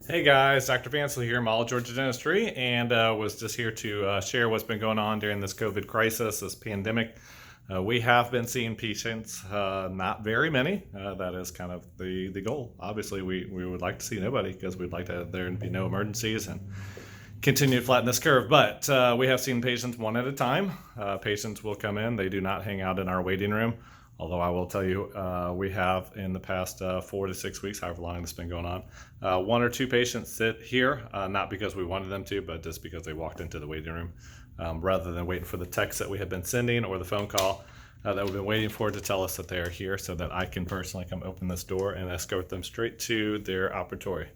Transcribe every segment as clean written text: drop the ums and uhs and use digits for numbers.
Hey guys, Dr. Vansel here, Mall of Georgia Dentistry, and was just here to share what's been going on during this COVID crisis, this pandemic. We have been seeing patients, not very many. That is kind of the goal. Obviously, we would like to see nobody because we'd like there to be no emergencies and continue to flatten this curve. But we have seen patients one at a time. Patients will come in. They do not hang out in our waiting room. Although I will tell you, we have in the past 4 to 6 weeks, however long this has been going on, one or two patients sit here, not because we wanted them to, but just because they walked into the waiting room, rather than waiting for the text that we had been sending or the phone call that we've been waiting for to tell us that they are here so that I can personally come open this door and escort them straight to their operatory.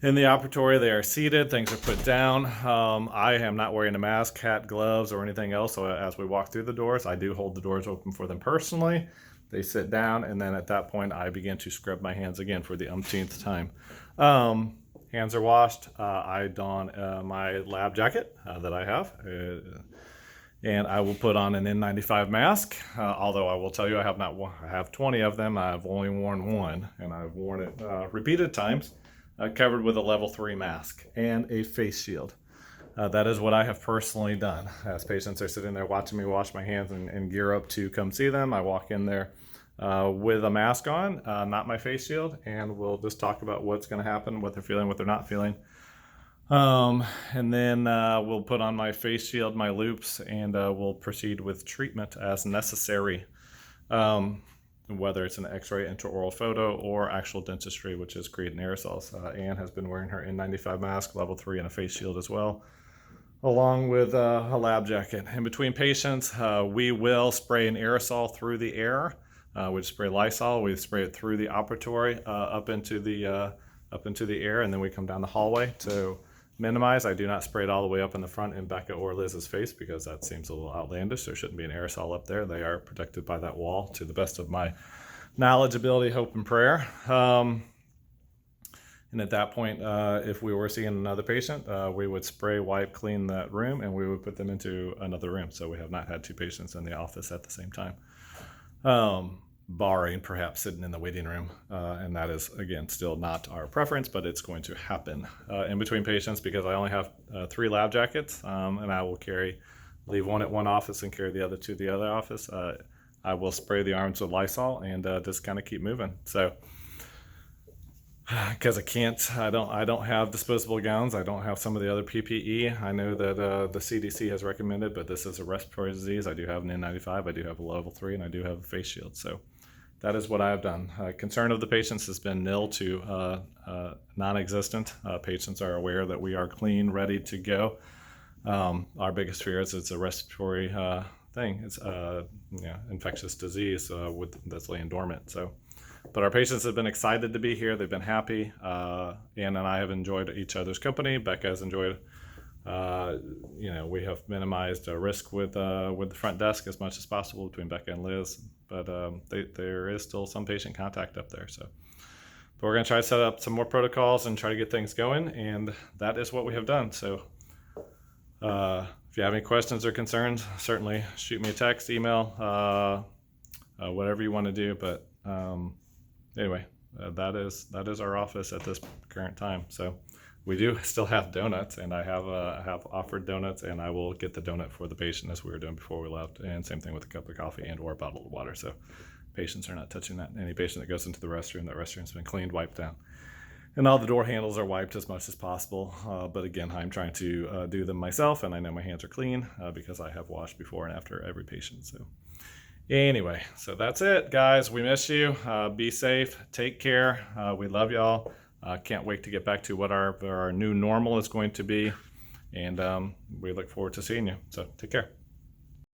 In the operatory, they are seated, things are put down. I am not wearing a mask, hat, gloves, or anything else. So as we walk through the doors, I do hold the doors open for them personally. They sit down, and then at that point, I begin to scrub my hands again for the umpteenth time. Hands are washed. I don my lab jacket that I have. And I will put on an N95 mask, although I will tell you I have 20 of them. I've only worn one, and I've worn it repeated times. Covered with a level 3 mask and a face shield. That is what I have personally done. As patients are sitting there watching me wash my hands and gear up to come see them, I walk in there with a mask on, not my face shield, and we'll just talk about what's going to happen, what they're feeling, what they're not feeling. And then we'll put on my face shield, my loops, and we'll proceed with treatment as necessary. Whether it's an x-ray, intraoral photo, or actual dentistry, which is creating aerosols. Anne has been wearing her N95 mask, level 3, and a face shield as well, along with a lab jacket. In between patients, we will spray an aerosol through the air. We spray Lysol, we spray it through the operatory up into the air, and then we come down the hallway to minimize. I do not spray it all the way up in the front in Becca or Liz's face because that seems a little outlandish. There shouldn't be an aerosol up there. They are protected by that wall to the best of my knowledge, ability, hope, and prayer. And at that point, if we were seeing another patient, we would spray, wipe, clean that room, and we would put them into another room. So we have not had two patients in the office at the same time. Barring perhaps sitting in the waiting room, and that is again still not our preference, but it's going to happen in between patients because I only have 3 lab jackets, and I will leave one at one office and carry the other to the other office. I will spray the arms with Lysol and just kind of keep moving. So because I don't have disposable gowns. I don't have some of the other PPE. I know that the CDC has recommended, but this is a respiratory disease. I do have an N95, I do have a level 3, and I do have a face shield. So that is what I have done. Concern of the patients has been nil to non-existent. Patients are aware that we are clean, ready to go. Our biggest fear is it's a respiratory thing. It's infectious disease that's laying dormant. So, but our patients have been excited to be here. They've been happy. Ann and I have enjoyed each other's company. Becca has enjoyed. We have minimized risk with the front desk as much as possible between Becca and Liz. But there is still some patient contact up there. So, but we're going to try to set up some more protocols and try to get things going. And that is what we have done. So, if you have any questions or concerns, certainly shoot me a text, email, whatever you want to do. But anyway, that is our office at this current time. So. We do still have donuts, and I have offered donuts, and I will get the donut for the patient as we were doing before we left, and same thing with a cup of coffee and or a bottle of water. So patients are not touching that. Any patient that goes into the restroom, that restroom's been cleaned, wiped down. And all the door handles are wiped as much as possible. But again, I'm trying to do them myself, and I know my hands are clean because I have washed before and after every patient. So anyway, so that's it, guys. We miss you. Be safe. Take care. We love y'all. Can't wait to get back to what our new normal is going to be. And we look forward to seeing you. So take care.